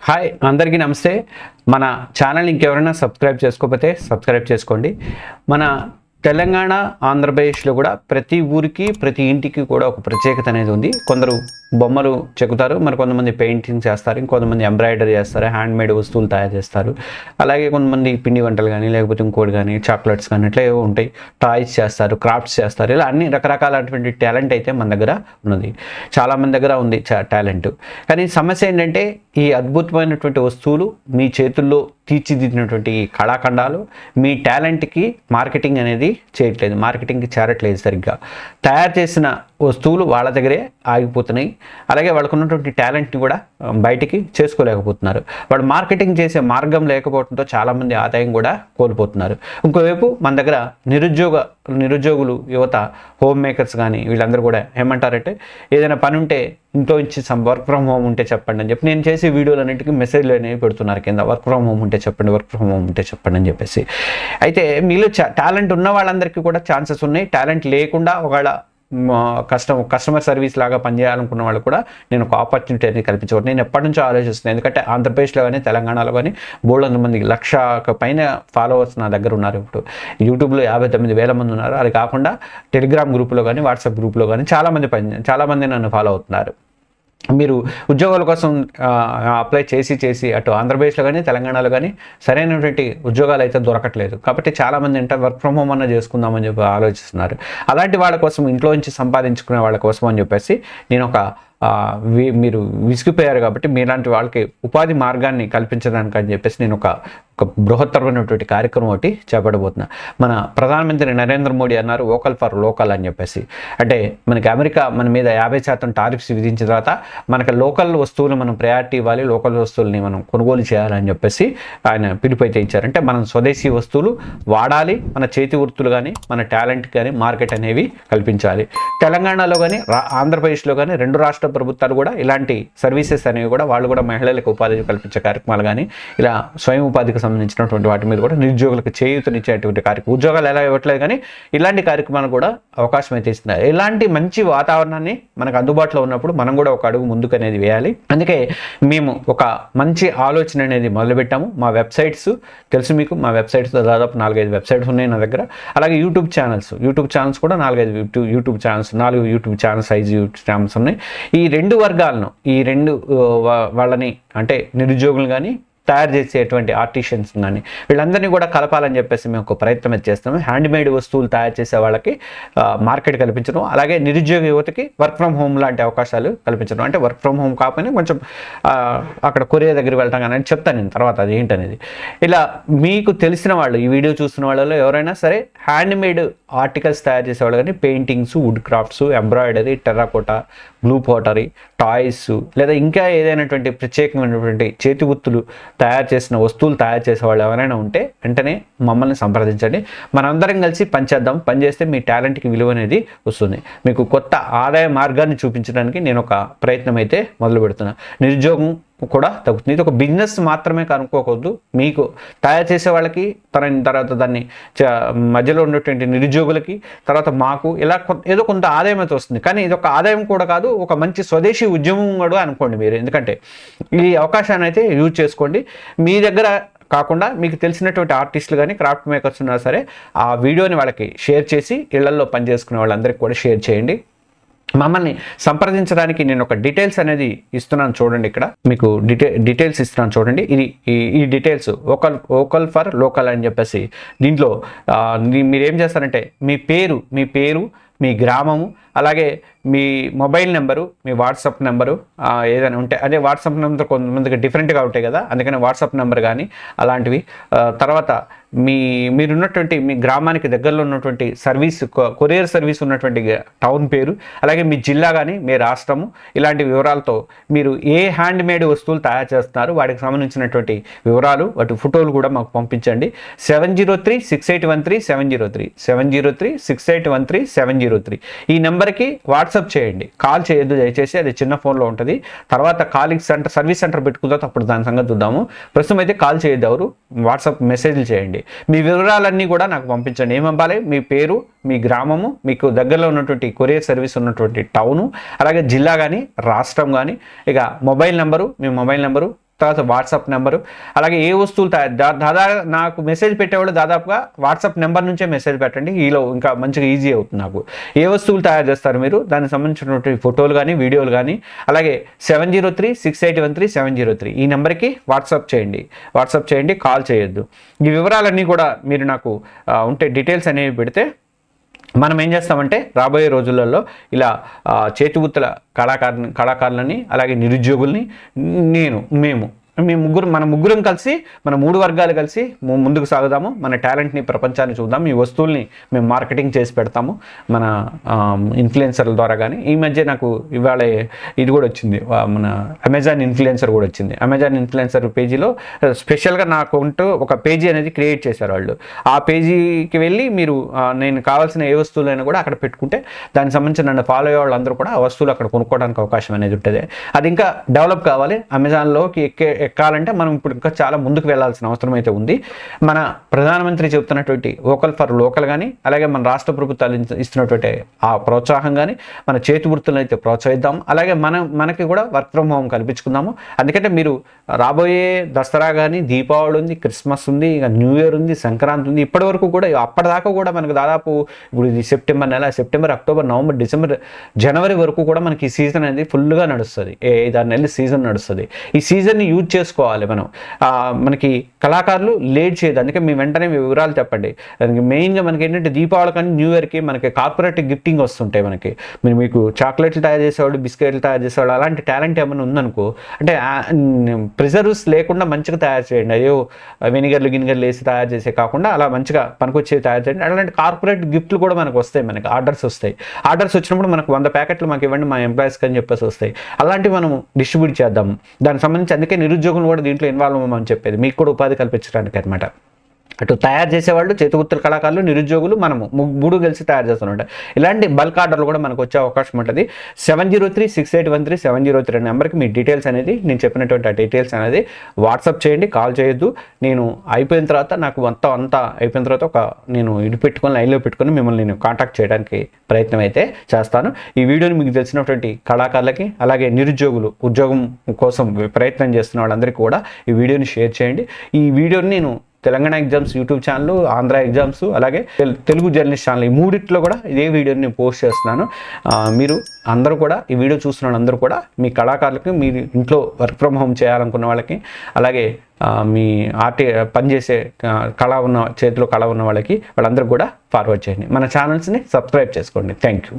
Hi అందరికీ నమస్తే. మన ఛానల్ ఇంకెవరైనా సబ్స్క్రైబ్ చేసుకోకపోతే సబ్స్క్రైబ్ చేసుకోండి. మన తెలంగాణ ఆంధ్రప్రదేశ్లో కూడా ప్రతి ఊరికి ప్రతి ఇంటికి కూడా ఒక ప్రత్యేకత అనేది ఉంది. కొందరు బొమ్మలు చెక్కుతారు, మరి కొంతమంది పెయింటింగ్ చేస్తారు, ఇంకొంతమంది ఎంబ్రాయిడరీ చేస్తారు, హ్యాండ్మేడ్ వస్తువులు తయారు చేస్తారు. అలాగే కొంతమంది పిండి వంటలు కానీ లేకపోతే ఇంకోటి కానీ చాక్లెట్స్ కానీ ఇట్లా ఏవో ఉంటాయి, టాయ్స్ చేస్తారు, క్రాఫ్ట్స్ చేస్తారు. ఇలా అన్ని రకరకాలైనటువంటి టాలెంట్ అయితే మన దగ్గర ఉన్నది, చాలామంది దగ్గర ఉంది టాలెంట్. కానీ సమస్య ఏంటంటే ఈ అద్భుతమైనటువంటి వస్తువులు మీ చేతుల్లో తీర్చిదిద్దినటువంటి ఈ కళాఖండాలు మీ టాలెంట్కి మార్కెటింగ్ అనేది చేయట్లేదు, మార్కెటింగ్కి చేరట్లేదు. సరిగ్గా తయారు చేసిన వస్తువులు వాళ్ళ దగ్గరే ఆగిపోతున్నాయి. అలాగే వాళ్ళకు ఉన్నటువంటి టాలెంట్ని కూడా బయటికి చేసుకోలేకపోతున్నారు. వాళ్ళు మార్కెటింగ్ చేసే మార్గం లేకపోవడంతో చాలామంది ఆదాయం కూడా కోల్పోతున్నారు. ఇంకోవైపు మన దగ్గర నిరుద్యోగులు యువత, హోమ్ మేకర్స్ కానీ వీళ్ళందరూ కూడా ఏమంటారంటే ఏదైనా పని ఉంటే ఇంట్లో ఇచ్చి వర్క్ ఫ్రమ్ హోమ్ ఉంటే చెప్పండి అని చెప్పి నేను చేసే వీడియోలన్నింటికి మెసేజ్లు అనేవి పెడుతున్నారు కింద, వర్క్ ఫ్రమ్ హోమ్ ఉంటే చెప్పండి, వర్క్ ఫ్రమ్ హోమ్ ఉంటే చెప్పండి అని చెప్పేసి. అయితే మీలో టాలెంట్ ఉన్న వాళ్ళందరికీ కూడా ఛాన్సెస్ ఉన్నాయి. టాలెంట్ లేకుండా ఒకవేళ కస్టమర్ సర్వీస్ లాగా పనిచేయాలనుకున్న వాళ్ళు కూడా నేను ఒక ఆపర్చునిటీ అనేది కల్పించవచ్చు. నేను ఎప్పటి నుంచో ఆలోచిస్తున్నాను, ఎందుకంటే ఆంధ్రప్రదేశ్లో కానీ తెలంగాణలో కానీ బోల్డ్ మంది 1,00,000 పైన ఫాలోవర్స్ నా దగ్గర ఉన్నారు. ఇప్పుడు యూట్యూబ్లో 59,000 మంది ఉన్నారు. అది కాకుండా టెలిగ్రామ్ గ్రూప్లో కానీ వాట్సాప్ గ్రూప్లో కానీ చాలామంది నన్ను ఫాలో అవుతున్నారు. మీరు ఉద్యోగాల కోసం అప్లై చేసి అటు ఆంధ్రప్రదేశ్లో కానీ తెలంగాణలో కానీ సరైనటువంటి ఉద్యోగాలు అయితే దొరకట్లేదు. కాబట్టి చాలామంది అంటే వర్క్ ఫ్రమ్ హోమ్ అన్న చేసుకుందామని చెప్పి ఆలోచిస్తున్నారు. అలాంటి వాళ్ళ కోసం, ఇంట్లో నుంచి సంపాదించుకునే వాళ్ళ కోసం అని చెప్పేసి నేను మీరు విసిగిపోయారు కాబట్టి మీలాంటి వాళ్ళకి ఉపాధి మార్గాన్ని కల్పించడానికి అని చెప్పేసి నేను ఒక బృహత్తరమైనటువంటి కార్యక్రమం ఒకటి చేపట్టబోతున్నా. మన ప్రధానమంత్రి నరేంద్ర మోడీ అన్నారు వోకల్ ఫర్ లోకల్ అని చెప్పేసి. అంటే మనకి అమెరికా మన మీద 50% టారిఫ్స్ విధించిన తర్వాత మనకి లోకల్ వస్తువులు మనం ప్రయారిటీ ఇవ్వాలి, లోకల్ వస్తువుల్ని మనం కొనుగోలు చేయాలని చెప్పేసి ఆయన పిలుపైతే ఇచ్చారు. అంటే మనం స్వదేశీ వస్తువులు వాడాలి, మన చేతి వృత్తులు కానీ మన టాలెంట్ కానీ మార్కెట్ అనేవి కల్పించాలి. తెలంగాణలో కానీ ఆంధ్రప్రదేశ్లో కానీ రెండు రాష్ట్ర ప్రభుత్వాలు కూడా ఇలాంటి సర్వీసెస్ అనేవి కూడా వాళ్ళు కూడా మహిళలకు ఉపాధి కల్పించే కార్యక్రమాలు కానీ ఇలా స్వయం ఉపాధికి సంబంధించినటువంటి వాటి మీద కూడా నిరుద్యోగులకు చేయూతనిచ్చేటువంటి కార్యక్రమం, ఉద్యోగాలు ఎలా ఇవ్వట్లేదు కానీ ఇలాంటి కార్యక్రమాలు కూడా అవకాశం అయితే ఇస్తున్నారు. ఇలాంటి మంచి వాతావరణాన్ని మనకు అందుబాటులో ఉన్నప్పుడు మనం కూడా ఒక అడుగు ముందుకు అనేది వేయాలి. అందుకే మేము ఒక మంచి ఆలోచన అనేది మొదలుపెట్టాము. మా వెబ్సైట్స్ తెలుసు మీకు, మా వెబ్సైట్స్ దాదాపు 4-5 వెబ్సైట్స్ ఉన్నాయి నా దగ్గర. అలాగే యూట్యూబ్ ఛానల్స్ కూడా 4-5 YouTube channels, 4 YouTube channels, 5 YouTube channels ఉన్నాయి. ఈ రెండు వర్గాలను, ఈ రెండు వాళ్ళని అంటే నిరుద్యోగులు కానీ తయారు చేసేటువంటి ఆర్టిషియన్స్ కానీ వీళ్ళందరినీ కూడా కలపాలని చెప్పేసి మేము ఒక ప్రయత్నం చేస్తాము. హ్యాండ్మేడ్ వస్తువులు తయారు చేసే వాళ్ళకి మార్కెట్ కల్పించడం, అలాగే నిరుద్యోగ యువతకి వర్క్ ఫ్రమ్ హోమ్ లాంటి అవకాశాలు కల్పించడం. అంటే వర్క్ ఫ్రమ్ హోమ్ కాకపోయినా కొంచెం అక్కడ కొరియర్ దగ్గర వెళ్తాం కానీ అని చెప్తాను నేను తర్వాత అది ఏంటనేది. ఇలా మీకు తెలిసిన వాళ్ళు, ఈ వీడియో చూస్తున్న వాళ్ళలో ఎవరైనా సరే హ్యాండ్మేడ్ ఆర్టికల్స్ తయారు చేసేవాళ్ళు కానీ paintings, wood crafts, embroidery, terracotta, blue pottery, toys లేదా ఇంకా ఏదైనటువంటి ప్రత్యేకమైనటువంటి చేతి వృత్తులు తయారు చేసిన వస్తువులు తయారు చేసే వాళ్ళు ఎవరైనా ఉంటే వెంటనే మమ్మల్ని సంప్రదించండి. మనందరం కలిసి పనిచేద్దాం. పనిచేస్తే మీ టాలెంట్కి విలువ అనేది వస్తుంది. మీకు కొత్త ఆదాయ మార్గాన్ని చూపించడానికి నేను ఒక ప్రయత్నం అయితే మొదలు పెడుతున్నా. నిరుద్యోగం కూడా తగ్గుతుంది. ఇది ఒక బిజినెస్ మాత్రమే కనుక్కోకూడదు. మీకు తయారు చేసే వాళ్ళకి, తర్వాత దాన్ని మధ్యలో ఉన్నటువంటి నిరుద్యోగులకి, తర్వాత మాకు ఇలా ఏదో కొంత ఆదాయం అయితే వస్తుంది. కానీ ఇది ఒక ఆదాయం కూడా కాదు, ఒక మంచి స్వదేశీ ఉద్యమం కూడా అనుకోండి మీరు. ఎందుకంటే ఈ అవకాశాన్ని అయితే యూజ్ చేసుకోండి. మీ దగ్గర కాకుండా మీకు తెలిసినటువంటి ఆర్టిస్టులు కానీ క్రాఫ్ట్ మేకర్స్ ఉన్నా సరే ఆ వీడియోని వాళ్ళకి షేర్ చేసి ఇళ్లల్లో పనిచేసుకునే వాళ్ళందరికీ కూడా షేర్ చేయండి. మమ్మల్ని సంప్రదించడానికి నేను ఒక డీటెయిల్స్ అనేది ఇస్తున్నాను చూడండి. ఇక్కడ మీకు డీటెయిల్స్ ఇస్తున్నాను చూడండి. ఈ డీటెయిల్స్ వోకల్ ఫర్ లోకల్ అని చెప్పేసి దీంట్లో మీరు ఏం చేస్తారంటే మీ పేరు, మీ గ్రామము, అలాగే మీ మొబైల్ నెంబరు, మీ వాట్సాప్ నెంబరు ఏదైనా ఉంటే, అదే వాట్సాప్ నెంబర్ కొంతమందికి డిఫరెంట్గా ఉంటాయి కదా, అందుకని వాట్సాప్ నెంబర్ కానీ అలాంటివి, తర్వాత మీరున్నటువంటి మీ గ్రామానికి దగ్గరలో ఉన్నటువంటి కొరియర్ సర్వీస్ ఉన్నటువంటి టౌన్ పేరు, అలాగే మీ జిల్లా కానీ మీ రాష్ట్రము, ఇలాంటి వివరాలతో మీరు ఏ హ్యాండ్మేడ్ వస్తువులు తయారు చేస్తున్నారు వాటికి సంబంధించినటువంటి వివరాలు, వాటి ఫోటోలు కూడా మాకు పంపించండి. 703-6813-703 703-6813-703 ఈ నెంబర్కి వాట్సాప్ చేయండి. కాల్ చేయొద్దు దయచేసి, అది చిన్న ఫోన్లో ఉంటుంది. తర్వాత సర్వీస్ సెంటర్ పెట్టుకున్న తర్వాత అప్పుడు దాని సంగతి చూద్దాము. ప్రస్తుతం అయితే కాల్ చేయొద్దు, ఎవరు వాట్సాప్ మెసేజ్లు చేయండి. మీ వివరాలన్నీ కూడా నాకు పంపించండి. ఏం పంపాలి? మీ పేరు, మీ గ్రామము, మీకు దగ్గరలో ఉన్నటువంటి కొరియర్ సర్వీస్ ఉన్నటువంటి టౌను, అలాగే జిల్లా కానీ రాష్ట్రం కానీ, ఇక మొబైల్ నెంబరు, మీ మొబైల్ నెంబరు, తర్వాత వాట్సాప్ నెంబరు, అలాగే ఏ వస్తువులు దాదాపు నాకు మెసేజ్ పెట్టేవాళ్ళు దాదాపుగా వాట్సాప్ నెంబర్ నుంచే మెసేజ్ పెట్టండి. ఈలో ఇంకా మంచిగా ఈజీ అవుతుంది నాకు. ఏ వస్తువులు తయారు చేస్తారు మీరు, దానికి సంబంధించినటువంటి ఫోటోలు కానీ వీడియోలు కానీ, అలాగే 7036813703 ఈ నెంబర్కి వాట్సాప్ చేయండి, కాల్ చేయొద్దు. ఈ వివరాలన్నీ కూడా మీరు నాకు ఉంటే డీటెయిల్స్ అనేవి పెడితే మనం ఏం చేస్తామంటే రాబోయే రోజులలో ఇలా చేతివృత్తుల కళాకారులని అలాగే నిరుద్యోగుల్ని మన ముగ్గురం కలిసి, మన 3 వర్గాలు కలిసి ముందుకు సాగుదాము. మన టాలెంట్ని ప్రపంచాన్ని చూద్దాం. ఈ వస్తువుల్ని మేము మార్కెటింగ్ చేసి పెడతాము మన ఇన్ఫ్లుయెన్సర్ల ద్వారా. కానీ ఈ మధ్య నాకు ఇవాళ ఇది కూడా వచ్చింది, మన అమెజాన్ ఇన్ఫ్లుయెన్సర్ కూడా వచ్చింది. అమెజాన్ ఇన్ఫ్లుయెన్సర్ పేజీలో స్పెషల్గా నాకు అంటూ ఒక పేజీ అనేది క్రియేట్ చేశారు వాళ్ళు. ఆ పేజీకి వెళ్ళి మీరు నేను కావాల్సిన ఏ వస్తువులైనా కూడా అక్కడ పెట్టుకుంటే దానికి సంబంధించి నన్ను ఫాలో అయ్యే వాళ్ళందరూ కూడా ఆ వస్తువులు అక్కడ కొనుక్కోవడానికి అవకాశం అనేది ఉంటుంది. అది ఇంకా డెవలప్ కావాలి. అమెజాన్లోకి ఎక్కాలంటే మనం ఇప్పుడు ఇంకా చాలా ముందుకు వెళ్లాల్సిన అవసరం అయితే ఉంది. మన ప్రధానమంత్రి చెబుతున్నటువంటి వోకల్ ఫర్ లోకల్ కానీ, అలాగే మన రాష్ట్ర ప్రభుత్వాలు ఇస్తున్నటువంటి ఆ ప్రోత్సాహం కానీ, మన చేతి వృత్తులను అయితే ప్రోత్సహిద్దాం. అలాగే మనకి కూడా వర్క్ ఫ్రమ్ హోమ్ కల్పించుకుందాము. అందుకంటే మీరు రాబోయే దసరా కానీ, దీపావళి ఉంది, క్రిస్మస్ ఉంది, ఇక న్యూ ఇయర్ ఉంది, సంక్రాంతి ఉంది. ఇప్పటి వరకు కూడా అప్పటిదాకా కూడా మనకు దాదాపు ఇప్పుడు ఇది సెప్టెంబర్ నెల, సెప్టెంబర్, అక్టోబర్, నవంబర్, డిసెంబర్, జనవరి వరకు కూడా మనకి ఈ సీజన్ అనేది ఫుల్గా నడుస్తుంది. 5-6 నెలలు సీజన్ నడుస్తుంది. ఈ సీజన్ని యూజ్ చేసుకోవాలి మనం. మనకి కళాకారులు లేట్ చేయదు. అందుకే మీ వెంటనే మీ వివరాలు చెప్పండి. దానికి మెయిన్గా మనకి ఏంటంటే దీపావళి కానీ న్యూ ఇయర్కి మనకి కార్పొరేట్ గిఫ్టింగ్ వస్తుంటాయి. మీకు చాక్లెట్లు తయారు చేసేవాళ్ళు, బిస్కెట్లు తయారు చేసేవాళ్ళు, అలాంటి టాలెంట్ ఏమైనా ఉందనుకో, అంటే ప్రిజర్వ్స్ లేకుండా మంచిగా తయారు చేయండి. అయ్యో వెనిగర్లు వేసి తయారు చేసే కాకుండా అలా మంచిగా పనికొచ్చేవి తయారు చేయండి. అలాంటి కార్పొరేట్ గిఫ్ట్లు కూడా మనకు వస్తాయి. మనకి ఆర్డర్స్ వచ్చినప్పుడు మనకు 100 ప్యాకెట్లు మాకు ఇవ్వండి మా ఎంప్లాయీస్కి అని చెప్పేసి వస్తాయి. అలాంటివి మనం డిస్ట్రిబ్యూట్ చేద్దాం. దానికి సంబంధించి అందుకే నిరుద్యోగులు కూడా దీంట్లో ఇన్వాల్వ్ అవ్వమని చెప్పేది, మీకు కూడా ఉపాధి కల్పించడానికి అనమాట. అటు తయారు చేసేవాళ్ళు, చేతివృత్తుల కళాకారులు, నిరుద్యోగులు, మనము 3 కలిసి తయారు చేస్తున్నమాట. ఇలాంటి బల్క్ ఆర్డర్లు కూడా మనకు వచ్చే అవకాశం ఉంటుంది. 7036813703 నెంబర్కి మీ డీటెయిల్స్ అనేది, నేను చెప్పినటువంటి ఆ డీటెయిల్స్ అనేది వాట్సాప్ చేయండి, కాల్ చేయొద్దు. నేను అయిపోయిన తర్వాత నాకు అంతా అయిపోయిన తర్వాత నేను లైన్లో పెట్టుకొని మిమ్మల్ని నేను కాంటాక్ట్ చేయడానికి ప్రయత్నం అయితే చేస్తాను. ఈ వీడియోని మీకు తెలిసినటువంటి కళాకారులకి, అలాగే నిరుద్యోగులు, ఉద్యోగం కోసం ప్రయత్నం చేస్తున్న వాళ్ళందరికీ కూడా ఈ వీడియోని షేర్ చేయండి. ఈ వీడియోని నేను Telangana exams YouTube channel, Andhra exams, అలాగే తెలుగు జర్నలిస్ట్ ఛానల్, ఈ 3 కూడా ఇదే వీడియోని నేను పోస్ట్ చేస్తున్నాను. మీరు అందరూ కూడా ఈ వీడియో చూస్తున్న అందరూ కూడా మీ కళాకారులకి, మీరు ఇంట్లో వర్క్ ఫ్రమ్ హోమ్ చేయాలనుకున్న వాళ్ళకి, అలాగే మీ పనిచేసే చేతిలో కళ ఉన్న వాళ్ళకి, వాళ్ళందరూ కూడా ఫార్వర్డ్ చేయండి. మన ఛానల్స్ని సబ్స్క్రైబ్ చేసుకోండి. Thank you.